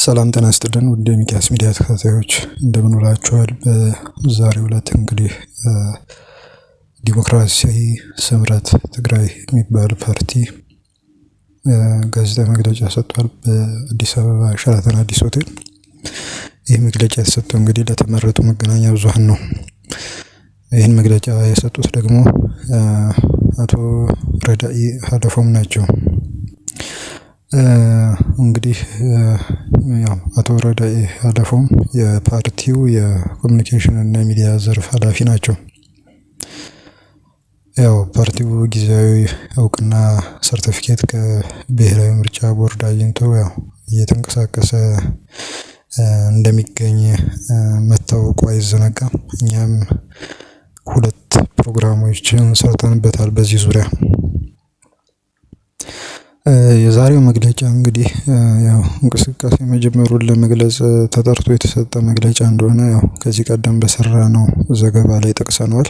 ሰላም ጤና ይስጥልን ውድ የሚኪያስ ሚዲያ ተከታታዮች እንደምን ውላችኋል። በዛሬው ዕለት እንግዲህ ዲሞክራሲያዊ ስምረት ትግራይ የሚባል ፓርቲ ጋዜጣዊ መግለጫ ሰጥቷል በአዲስ አበባ ሸራተን አዲስ ሆቴል። ይህ መግለጫ የተሰጠው እንግዲህ ለተመረጡ መገናኛ ብዙሃን ነው። ይህን መግለጫ የሰጡት ደግሞ አቶ ረዳኢ ሃለፎም ናቸው። እንግዲህ አቶ ረዳኢ ሃለፎም የፓርቲው የኮሙኒኬሽን እና ሚዲያ ዘርፍ ኃላፊ ናቸው። ፓርቲው ጊዜያዊ እውቅና ሰርቲፊኬት ከብሔራዊ ምርጫ ቦርድ አግኝቶ እየተንቀሳቀሰ እንደሚገኝ መታወቁ አይዘነጋም። እኛም 2 ፕሮግራሞችን ሰርተንበታል በዚህ ዙሪያ። የዛሬው መግለጫ እንግዲህ እንቅስቃሴ መጀመሩን ለመግለጽ ተጠርቶ የተሰጠ መግለጫ እንደሆነ ከዚህ ቀደም በሰራነው ዘገባ ላይ ጠቅሰናል።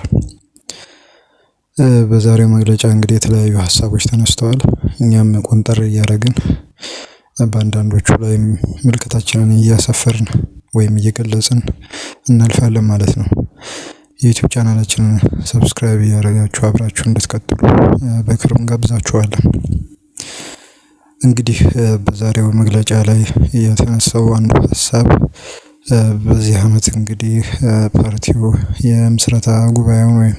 በዛሬው መግለጫ እንግዲህ የተለያዩ ሀሳቦች ተነስተዋል። እኛም ቆንጠር እያደረግን በአንዳንዶቹ ላይ ምልከታችንን እያሰፈርን ወይም እየገለጽን እናልፋለን ማለት ነው። የዩቲዩብ ቻናላችንን ሰብስክራይብ እያደረጋችሁ አብራችሁ እንድትቀጥሉ በክብር እንጋብዛችኋለን። እንግዲህ በዛሬው መግለጫ ላይ የተነሳው አንዱ ሀሳብ በዚህ ዓመት እንግዲህ ፓርቲው የምስረታ ጉባኤውን ወይም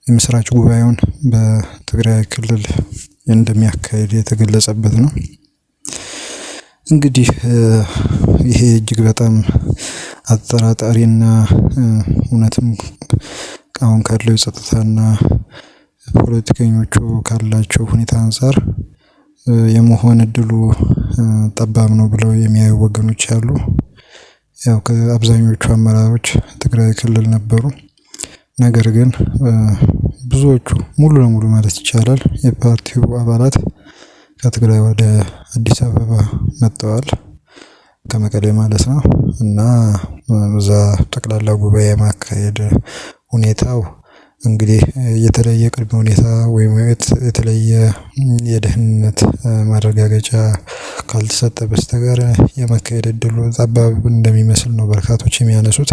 የምስራች ጉባኤውን በትግራይ ክልል እንደሚያካሂድ የተገለጸበት ነው። እንግዲህ ይሄ እጅግ በጣም አጠራጣሪና እውነትም አሁን ካለው የጸጥታና ፖለቲከኞቹ ካላቸው ሁኔታ አንፃር የመሆን እድሉ ጠባብ ነው ብለው የሚያዩ ወገኖች አሉ። ከአብዛኞቹ አመራሮች ትግራይ ክልል ነበሩ። ነገር ግን ብዙዎቹ ሙሉ ለሙሉ ማለት ይቻላል የፓርቲው አባላት ከትግራይ ወደ አዲስ አበባ መጥተዋል፣ ከመቀሌ ማለት ነው። እና እዛ ጠቅላላ ጉባኤ ማካሄድ ሁኔታው እንግዲህ የተለየ ቅድመ ሁኔታ ወይም የተለየ የደህንነት ማረጋገጫ ካልተሰጠ በስተቀር የማካሄድ እድሉ ጠባብ እንደሚመስል ነው በርካቶች የሚያነሱት።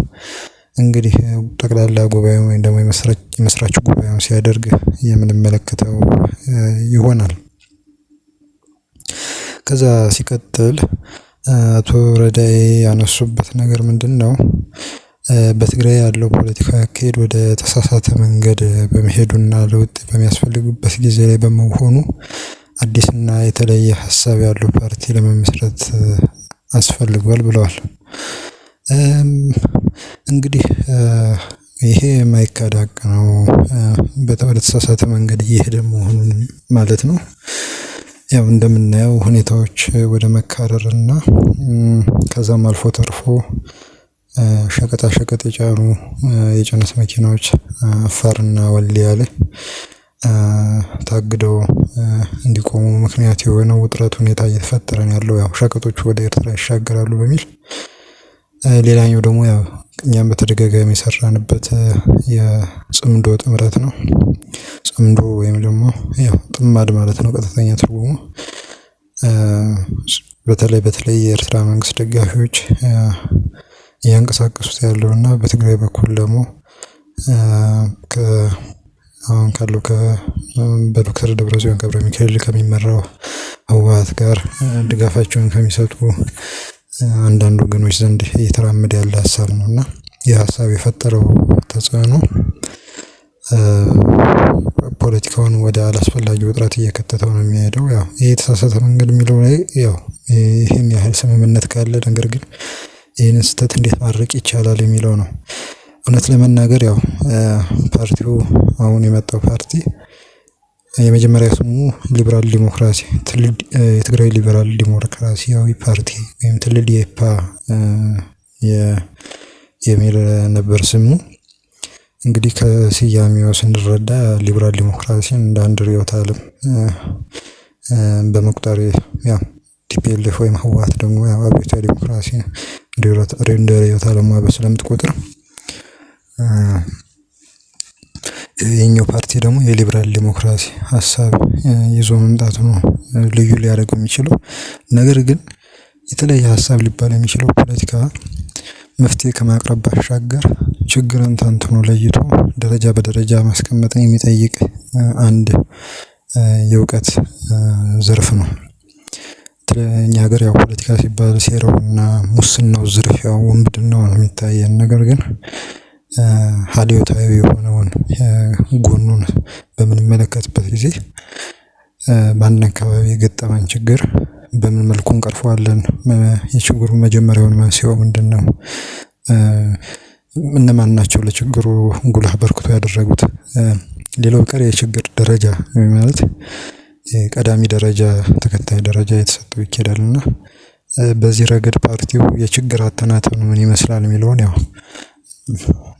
እንግዲህ ጠቅላላ ጉባኤው ወይም ደግሞ የመስራች ጉባኤውን ሲያደርግ የምንመለከተው ይሆናል። ከዛ ሲቀጥል አቶ ረዳኢ ያነሱበት ነገር ምንድነው? በትግራይ ያለው ፖለቲካዊ አካሄድ ወደ ተሳሳተ መንገድ በመሄዱና ለውጥ በሚያስፈልጉበት ጊዜ ላይ በመሆኑ አዲስና የተለየ ሀሳብ ያለው ፓርቲ ለመመስረት አስፈልጓል ብለዋል። እንግዲህ ይሄ የማይካድ ሀቅ ነው። በተሳሳተ መንገድ እየሄደ መሆኑን ማለት ነው። እንደምናየው ሁኔታዎች ወደ መካረርና ከዛም አልፎ ተርፎ ሸቀጣ ሸቀጥ የጫኑ የጭነት መኪናዎች አፋርና ወልዲያ ላይ ታግደው እንዲቆሙ ምክንያት የሆነው ውጥረት ሁኔታ እየተፈጠረ ነው ያለው። ሸቀጦቹ ወደ ኤርትራ ይሻገራሉ በሚል ሌላኛው ደግሞ እኛም በተደጋጋሚ የሰራንበት የጽምዶ ጥምረት ነው። ጽምዶ ወይም ደግሞ ጥማድ ማለት ነው ቀጥተኛ ትርጉሙ። በተለይ የኤርትራ መንግስት ደጋፊዎች እያንቀሳቀሱት ያለውና በትግራይ በኩል ደግሞ አሁን ካለው በዶክተር ደብረጽዮን ገብረ ሚካኤል ከሚመራው ህወሓት ጋር ድጋፋቸውን ከሚሰጡ አንዳንድ ወገኖች ዘንድ እየተራመደ ያለ ሀሳብ ነውና ይህ ሀሳብ የፈጠረው ተጽዕኖ ፖለቲካውን ወደ አላስፈላጊ ውጥረት እየከተተው ነው የሚሄደው። ይሄ የተሳሳተ መንገድ የሚለው ላይ ይሄን ያህል ስምምነት ካለ ነገር ግን ይህንን ስህተት እንዴት ማድረቅ ይቻላል የሚለው ነው። እውነት ለመናገር ፓርቲው አሁን የመጣው ፓርቲ የመጀመሪያ ስሙ ሊበራል ዲሞክራሲ የትግራይ ሊበራል ዲሞክራሲያዊ ፓርቲ ወይም ትልልየፓ የሚል ነበር ስሙ። እንግዲህ ከስያሜው ስንረዳ ሊበራል ዲሞክራሲን እንደ አንድ ርዕዮተ ዓለም በመቁጠር ቲፒኤልኤፍ ወይም ህወሓት ደግሞ አብዮታዊ ዲሞክራሲ እንደ ርዕዮተ ዓለም ስለምትቆጥር የኛው ፓርቲ ደግሞ የሊበራል ዲሞክራሲ ሀሳብ ይዞ መምጣቱ ነው ልዩ ሊያደርገው የሚችለው። ነገር ግን የተለየ ሀሳብ ሊባል የሚችለው ፖለቲካ መፍትሄ ከማቅረብ ባሻገር ችግርን ተንትኖ ለይቶ ደረጃ በደረጃ ማስቀመጥን የሚጠይቅ አንድ የእውቀት ዘርፍ ነው። እኛ ሀገር ያው ፖለቲካ ሲባል ሴራውና ሙስናው፣ ዝርፊያው፣ ውንብድናው ነው የሚታየን። ነገር ግን ሀልዮታዊ የሆነውን ጎኑን በምንመለከትበት ጊዜ በአንድ አካባቢ የገጠመን ችግር በምን መልኩ እንቀርፈዋለን? የችግሩ መጀመሪያውን መንስኤው ምንድነው? እነማን ናቸው ለችግሩ ጉልህ አበርክቶ ያደረጉት? ሌላው ቀር የችግር ደረጃ ማለት ቀዳሚ ደረጃ፣ ተከታይ ደረጃ የተሰጠው ይኬዳልና በዚህ ረገድ ፓርቲው የችግር አተናተኑ ምን ይመስላል የሚለውን ያው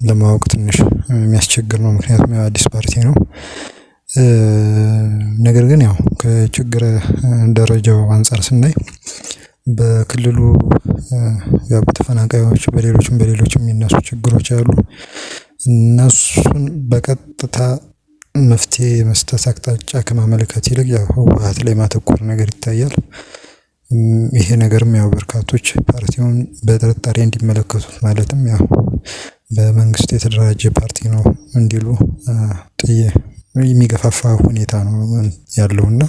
ለማወቅ ትንሽ የሚያስቸግር ነው። ምክንያቱም ያው አዲስ ፓርቲ ነው። ነገር ግን ያው ከችግር ደረጃው አንፃር ስናይ በክልሉ ያው በተፈናቃዮች በሌሎችም የሚነሱ ችግሮች አሉ። እነሱን በቀጥታ መፍትሄ መስጠት አቅጣጫ ከማመልከት ይልቅ ያው ህወሓት ላይ ማተኮር ነገር ይታያል። ይሄ ነገርም ያው በርካቶች ፓርቲውን በጥርጣሬ እንዲመለከቱት ማለትም ያው በመንግስት የተደራጀ ፓርቲ ነው እንዲሉ የሚገፋፋ ሁኔታ ነው ያለውና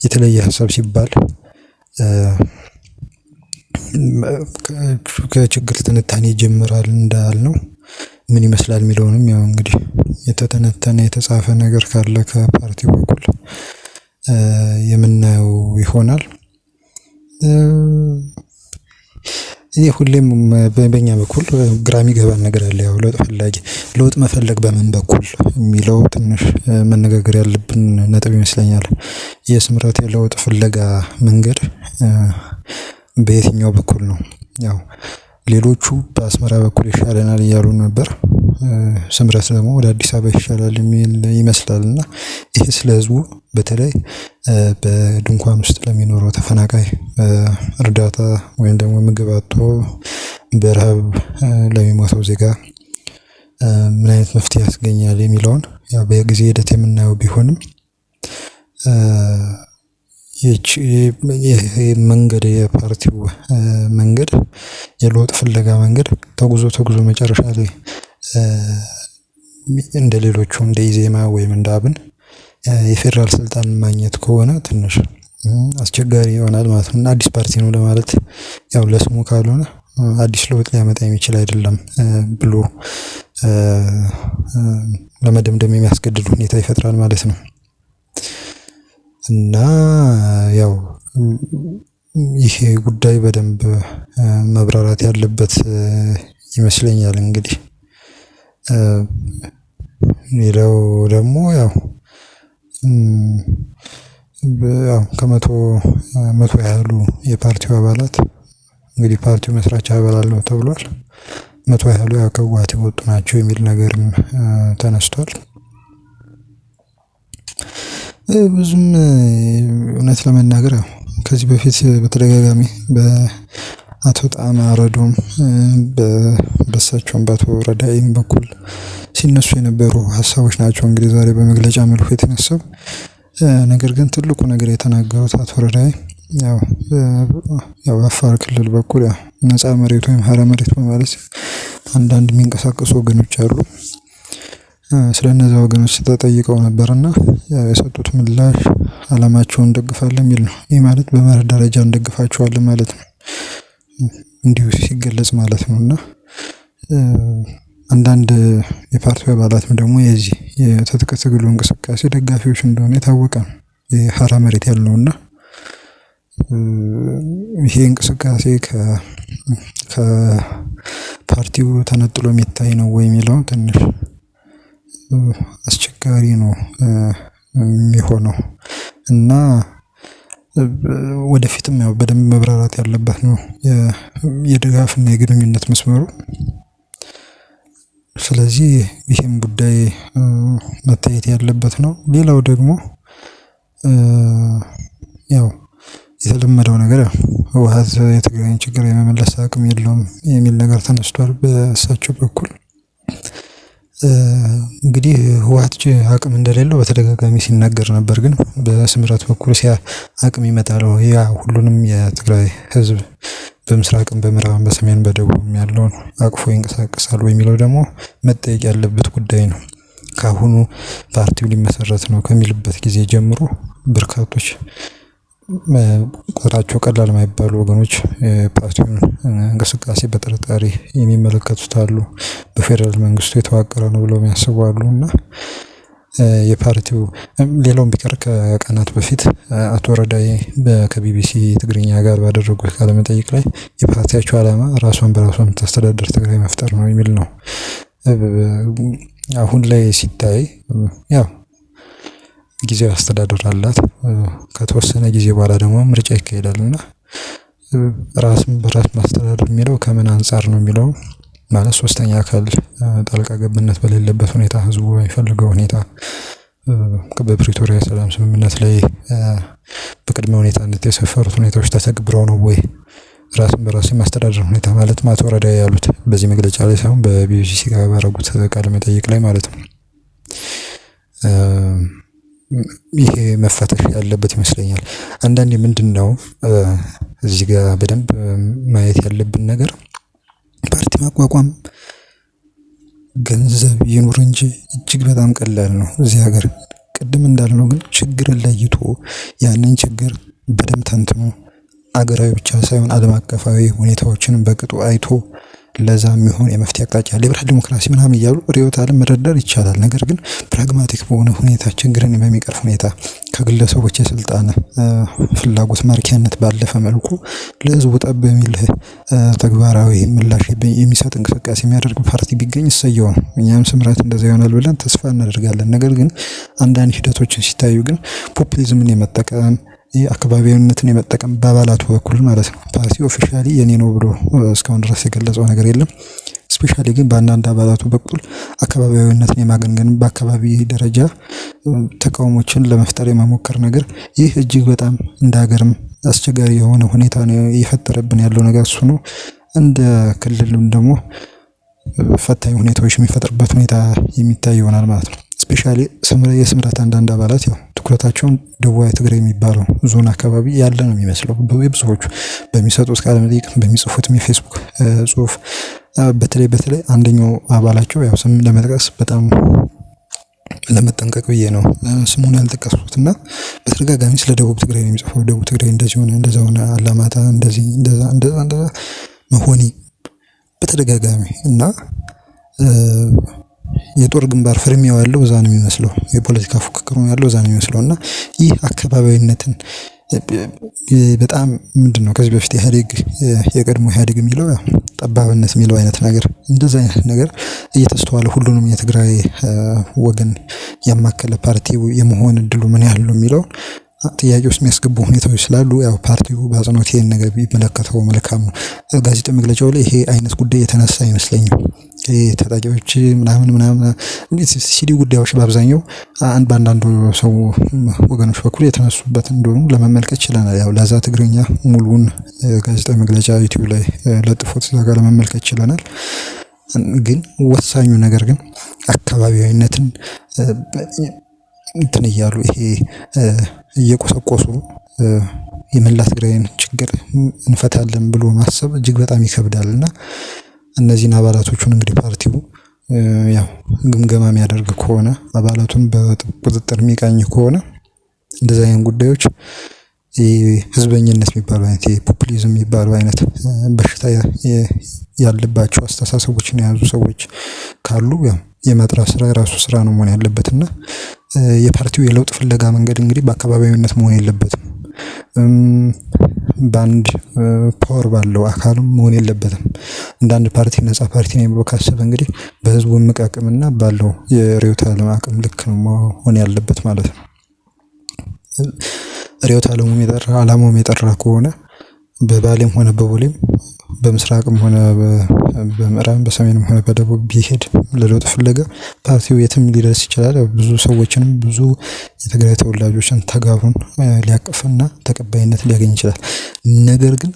የተለየ ሀሳብ ሲባል ከችግር ትንታኔ ይጀምራል እንዳልነው ምን ይመስላል የሚለውንም ያው እንግዲህ የተተነተነ የተጻፈ ነገር ካለ ከፓርቲው በኩል የምናየው ይሆናል። ሁሌም በእኛ በኩል ግራ የሚገባን ነገር አለ። ያው ለውጥ መፈለግ በምን በኩል የሚለው ትንሽ መነጋገር ያለብን ነጥብ ይመስለኛል። የስምረት የለውጥ ፍለጋ መንገድ በየትኛው በኩል ነው? ያው ሌሎቹ በአስመራ በኩል ይሻለናል እያሉ ነበር። ስምረት ደግሞ ወደ አዲስ አበባ ይሻላል የሚል ይመስላልና ይሄ ስለ ህዝቡ በተለይ በድንኳን ውስጥ ለሚኖረው ተፈናቃይ እርዳታ ወይም ደግሞ ምግብ አጥቶ በረሃብ ለሚሞተው ዜጋ ምን አይነት መፍትሄ ያስገኛል የሚለውን ያው በጊዜ ሂደት የምናየው ቢሆንም ይሄ መንገድ የፓርቲው መንገድ የለውጥ ፍለጋ መንገድ ተጉዞ መጨረሻ ላይ እንደ ሌሎቹ እንደ ኢዜማ ወይም እንደ አብን የፌደራል ስልጣን ማግኘት ከሆነ ትንሽ አስቸጋሪ ይሆናል ማለት ነው። እና አዲስ ፓርቲ ነው ለማለት ያው ለስሙ ካልሆነ አዲስ ለውጥ ሊያመጣ የሚችል አይደለም ብሎ ለመደምደም የሚያስገድድ ሁኔታ ይፈጥራል ማለት ነው። እና ያው ይሄ ጉዳይ በደንብ መብራራት ያለበት ይመስለኛል። እንግዲህ ሌላው ደግሞ ያው ከመቶ ያህሉ የፓርቲው አባላት እንግዲህ ፓርቲው መስራች አባል ነው ተብሏል። 100 ያህሉ ያው ከህወሓት የወጡ ናቸው የሚል ነገርም ተነስቷል። ብዙም እውነት ለመናገር ከዚህ በፊት በተደጋጋሚ በአቶ ጣና ረዶም በሳቸውም በአቶ ረዳይም በኩል ሲነሱ የነበሩ ሀሳቦች ናቸው እንግዲህ ዛሬ በመግለጫ መልኩ የተነሳው። ነገር ግን ትልቁ ነገር የተናገሩት አቶ ረዳይ ያው አፋር ክልል በኩል ያው ነፃ መሬት ወይም ሀራ መሬት በማለት አንዳንድ የሚንቀሳቀሱ ወገኖች አሉ። ስለነዛ ወገኖች ተጠይቀው ነበርና የሰጡት ምላሽ አላማቸውን እንደግፋለን የሚል ነው። ይህ ማለት በመርህ ደረጃ እንደግፋቸዋለን ማለት ነው፣ እንዲሁ ሲገለጽ ማለት ነውና አንዳንድ የፓርቲው አባላትም ደግሞ የዚህ የትጥቅ ትግሉ እንቅስቃሴ ደጋፊዎች እንደሆነ የታወቀ ነው። የሀራ መሬት ያልነውና ይሄ እንቅስቃሴ ከፓርቲው ተነጥሎ የሚታይ ነው ወይ የሚለው ትንሽ አስቸጋሪ ነው የሚሆነው እና ወደፊትም ያው በደንብ መብራራት ያለበት ነው የድጋፍና የግንኙነት መስመሩ። ስለዚህ ይሄም ጉዳይ መታየት ያለበት ነው። ሌላው ደግሞ ያው የተለመደው ነገር ህወሓት የትግራይን ችግር የመመለስ አቅም የለውም የሚል ነገር ተነስቷል በእሳቸው በኩል። እንግዲህ ህወሓት አቅም እንደሌለው በተደጋጋሚ ሲናገር ነበር። ግን በስምረት በኩል አቅም ይመጣል ያ ሁሉንም የትግራይ ህዝብ በምስራቅም በምዕራብም በሰሜን በደቡብም ያለውን አቅፎ ይንቀሳቀሳል ወይ የሚለው ደግሞ መጠየቅ ያለበት ጉዳይ ነው። ካሁኑ ፓርቲው ሊመሰረት ነው ከሚልበት ጊዜ ጀምሮ በርካቶች ቁጥራቸው ቀላል የማይባሉ ወገኖች ፓርቲውን እንቅስቃሴ በጥርጣሬ የሚመለከቱት አሉ። በፌደራል መንግስቱ የተዋቀረ ነው ብለው የሚያስቡ አሉና የፓርቲው ሌላውም ቢቀር ከቀናት በፊት አቶ ረዳይ ከቢቢሲ ትግርኛ ጋር ባደረጉት ቃለ መጠይቅ ላይ የፓርቲያቸው ዓላማ ራሷን በራሷ የምታስተዳድር ትግራይ መፍጠር ነው የሚል ነው። አሁን ላይ ሲታይ ያው ጊዜያዊ አስተዳደር አላት። ከተወሰነ ጊዜ በኋላ ደግሞ ምርጫ ይካሄዳልና ራስን በራስ ማስተዳደር የሚለው ከምን አንፃር ነው የሚለው ማለት ሶስተኛ አካል ጣልቃ ገብነት በሌለበት ሁኔታ ህዝቡ በሚፈልገው ሁኔታ በፕሪቶሪያ ሰላም ስምምነት ላይ በቅድመ ሁኔታነት የሰፈሩት ሁኔታዎች ተተግብረው ነው ወይ ራስን በራስ ማስተዳደር ሁኔታ ማለት አቶ ረዳይ ያሉት በዚህ መግለጫ ላይ ሳይሆን በቢቢሲ ጋር ባደረጉት ቃለ መጠይቅ ላይ ማለት ነው። ይሄ መፈተሽ ያለበት ይመስለኛል። አንዳንዴ ምንድነው እዚህ ጋር በደንብ ማየት ያለብን ነገር ፓርቲ ማቋቋም ገንዘብ ይኑር እንጂ እጅግ በጣም ቀላል ነው እዚህ ሀገር። ቅድም እንዳልነው ግን ችግርን ለይቶ ያንን ችግር በደንብ ተንትኖ አገራዊ ብቻ ሳይሆን ዓለም አቀፋዊ ሁኔታዎችን በቅጡ አይቶ ለዛ የሚሆን የመፍትሄ አቅጣጫ ሊበራል ዲሞክራሲ ምናምን እያሉ ርዕዮተ ዓለም መደርደር ይቻላል። ነገር ግን ፕራግማቲክ በሆነ ሁኔታ ችግርን በሚቀርፍ ሁኔታ ከግለሰቦች የስልጣን ፍላጎት ማርኪያነት ባለፈ መልኩ ለህዝቡ ጠብ የሚል ተግባራዊ ምላሽ የሚሰጥ እንቅስቃሴ የሚያደርግ ፓርቲ ቢገኝ እሰየው ነው። እኛም ስምረት እንደዛ ይሆናል ብለን ተስፋ እናደርጋለን። ነገር ግን አንዳንድ ሂደቶችን ሲታዩ ግን ፖፑሊዝምን የመጠቀም አካባቢያዊነትን የመጠቀም በአባላቱ በኩል ማለት ነው። ፓርቲው ኦፊሻሊ የኔ ነው ብሎ እስካሁን ድረስ የገለጸው ነገር የለም። ስፔሻሊ ግን በአንዳንድ አባላቱ በኩል አካባቢያዊነትን የማገንገን በአካባቢ ደረጃ ተቃውሞችን ለመፍጠር የመሞከር ነገር ይህ እጅግ በጣም እንደ ሀገርም አስቸጋሪ የሆነ ሁኔታ ነው እየፈጠረብን ያለው ነገር እሱ ነው። እንደ ክልልም ደግሞ ፈታኝ ሁኔታዎች የሚፈጥርበት ሁኔታ የሚታይ ይሆናል ማለት ነው። ስፔሻሊ የስምረት አንዳንድ አባላት ያው ትኩረታቸውን ደቡባዊ ትግራይ የሚባለው ዞን አካባቢ ያለ ነው የሚመስለው። ብዙዎቹ በሚሰጡት ቃለ መጠይቅ በሚጽፉትም የፌስቡክ ጽሁፍ በተለይ አንደኛው አባላቸው ያው ስም ለመጥቀስ በጣም ለመጠንቀቅ ብዬ ነው ስሙን ያልጠቀስኩትና በተደጋጋሚ ስለ ደቡብ ትግራይ ነው የሚጽፈው። ደቡብ ትግራይ እንደዚህ ሆነ እንደዛ ሆነ አላማጣ እንደዚህ እንደዛ መሆኒ በተደጋጋሚ እና የጦር ግንባር ፍርሚያው ያለው እዛ ነው የሚመስለው። የፖለቲካ ፉክክሩ ያለው እዛ ነው የሚመስለው እና ይህ አካባቢያዊነትን በጣም ምንድነው ከዚህ በፊት የቀድሞ ኢህአዴግ የሚለው ጠባብነት የሚለው አይነት ነገር እንደዛ አይነት ነገር እየተስተዋለ ሁሉንም የትግራይ ወገን ያማከለ ፓርቲ የመሆን እድሉ ምን ያህል ነው የሚለው ጥያቄ ውስጥ የሚያስገቡ ሁኔታዎች ስላሉ ያው ፓርቲው በአጽንኦት ይሄን ነገር ቢመለከተው መልካም ነው። ጋዜጣዊ መግለጫው ላይ ይሄ አይነት ጉዳይ የተነሳ አይመስለኝም። ታጣቂዎች ምናምን ሲዲ ጉዳዮች በአብዛኛው በአንዳንዱ ሰው ወገኖች በኩል የተነሱበት እንደሆኑ ለመመልከት ችለናል። ያው ለዛ ትግርኛ ሙሉውን ጋዜጣዊ መግለጫ ዩቲዩብ ላይ ለጥፎት እዛ ጋር ለመመልከት ችለናል። ግን ወሳኙ ነገር ግን አካባቢያዊነትን እንትን እያሉ ይሄ እየቆሰቆሱ የመላ ትግራይን ችግር እንፈታለን ብሎ ማሰብ እጅግ በጣም ይከብዳልና እነዚህን አባላቶቹን እንግዲህ ፓርቲው ያው ግምገማ የሚያደርግ ከሆነ አባላቱን በቁጥጥር የሚቃኝ ከሆነ እንደዛ አይነት ጉዳዮች ህዝበኝነት የሚባለው አይነት ፖፑሊዝም የሚባለው አይነት በሽታ ያለባቸው አስተሳሰቦችን የያዙ ሰዎች ካሉ ያው የማጥራት ስራ የራሱ ስራ ነው መሆን ያለበትና የፓርቲው የለውጥ ፍለጋ መንገድ እንግዲህ በአካባቢያዊነት መሆን የለበትም። ባንድ ፓወር ባለው አካልም መሆን የለበትም። አንዳንድ ፓርቲ ነፃ ፓርቲ ነው ብሎ ካሰበ እንግዲህ በህዝቡ መቃቀምና ባለው የርዕዮተ ዓለም አቅም ልክ ነው መሆን ያለበት ማለት ነው። ርዕዮተ ዓለሙም የጠራ ከሆነ በባሌም ሆነ በቦሌም በምስራቅም ሆነ በምዕራብ በሰሜንም ሆነ በደቡብ ቢሄድ ለለውጥ ፍለጋ ፓርቲው የትም ሊደርስ ይችላል። ብዙ ሰዎችንም ብዙ የትግራይ ተወላጆችን ተጋሩን ሊያቅፍና ተቀባይነት ሊያገኝ ይችላል። ነገር ግን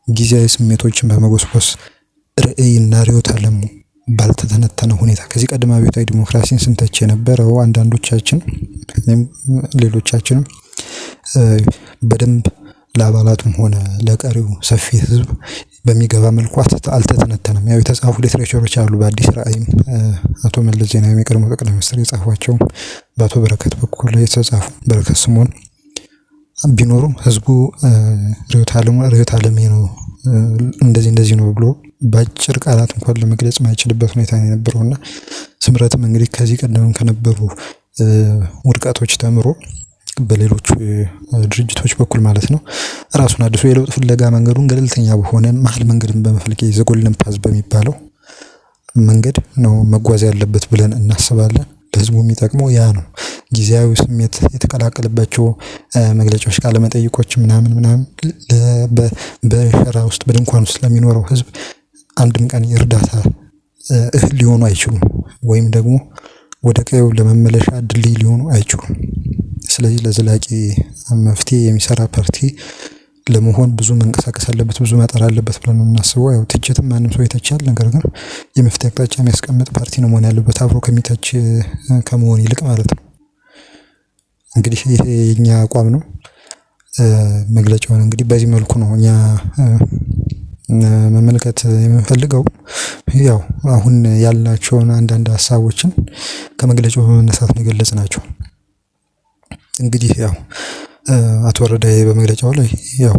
ጊዜያዊ ስሜቶችን በመጎስቆስ ርዕይና ርዕዮተ ዓለሙ ባልተተነተነ ሁኔታ ከዚህ ቀደም አብዮታዊ ዲሞክራሲን ስንተች የነበረው አንዳንዶቻችን ሌሎቻችንም በደንብ ለአባላቱም ሆነ ለቀሪው ሰፊ ህዝብ በሚገባ መልኩ አልተተነተነም። ያው የተጻፉ ሊትሬቸሮች አሉ። በአዲስ ራዕይም አቶ መለስ ዜናዊ የቀድሞው ጠቅላይ ሚኒስትር የጻፏቸው በአቶ በረከት በኩል የተጻፉ በረከት ስምኦን ቢኖሩም ህዝቡ ርዕዮተ ዓለሜ ነው እንደዚህ ነው ብሎ በአጭር ቃላት እንኳን ለመግለጽ ማይችልበት ሁኔታ ነው የነበረውና ስምረትም እንግዲህ ከዚህ ቀደም ከነበሩ ውድቀቶች ተምሮ በሌሎች ድርጅቶች በኩል ማለት ነው ራሱን አድሶ የለውጥ ፍለጋ መንገዱን ገለልተኛ በሆነ መሀል መንገድን በመፈለግ የዘጎልደን ፓዝ በሚባለው መንገድ ነው መጓዝ ያለበት ብለን እናስባለን። ለህዝቡ የሚጠቅመው ያ ነው። ጊዜያዊ ስሜት የተቀላቀለባቸው መግለጫዎች፣ ቃለ መጠይቆች ምናምን በሸራ ውስጥ በድንኳን ውስጥ ለሚኖረው ህዝብ አንድም ቀን የእርዳታ እህል ሊሆኑ አይችሉም፣ ወይም ደግሞ ወደ ቀዬው ለመመለሻ ድልድይ ሊሆኑ አይችሉም። ስለዚህ ለዘላቂ መፍትሄ የሚሰራ ፓርቲ ለመሆን ብዙ መንቀሳቀስ አለበት፣ ብዙ መጣር አለበት ብለን ነው የምናስበው። ያው ትችትም ማንም ሰው ይተቻል፣ ነገር ግን የመፍትሄ አቅጣጫ የሚያስቀምጥ ፓርቲ ነው መሆን ያለበት፣ አብሮ ከሚተች ከመሆን ይልቅ ማለት ነው። እንግዲህ ይሄ የኛ አቋም ነው። መግለጫውን እንግዲህ በዚህ መልኩ ነው እኛ መመልከት የምንፈልገው። ያው አሁን ያልናቸውን አንዳንድ ሀሳቦችን ከመግለጫው በመነሳት ነው የገለጽናቸው። እንግዲህ ያው አቶ ወረደ በመግለጫው ላይ ያው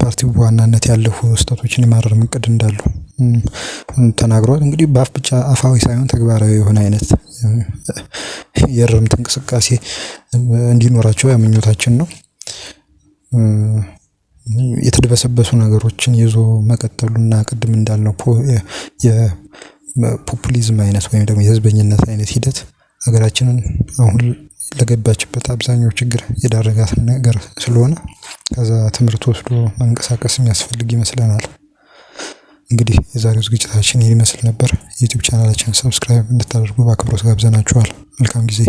ፓርቲው በዋናነት ያለፉ ስህተቶችን የማረም እቅድ እንዳለው ተናግሯል። እንግዲህ በአፍ ብቻ አፋዊ ሳይሆን ተግባራዊ የሆነ አይነት የእርምት እንቅስቃሴ እንዲኖራቸው ምኞታችን ነው። የተደበሰበሱ ነገሮችን ይዞ መቀጠሉና ቅድም እንዳልነው የፖፑሊዝም አይነት ወይም ደግሞ የህዝበኝነት አይነት ሂደት ሀገራችንን አሁን ለገባችበት አብዛኛው ችግር የዳረጋት ነገር ስለሆነ ከዛ ትምህርት ወስዶ መንቀሳቀስ የሚያስፈልግ ይመስለናል። እንግዲህ የዛሬው ዝግጅታችን ይህን ይመስል ነበር። ዩቲዩብ ቻናላችንን ሰብስክራይብ እንድታደርጉ በአክብሮት ጋብዘናችኋል። መልካም ጊዜ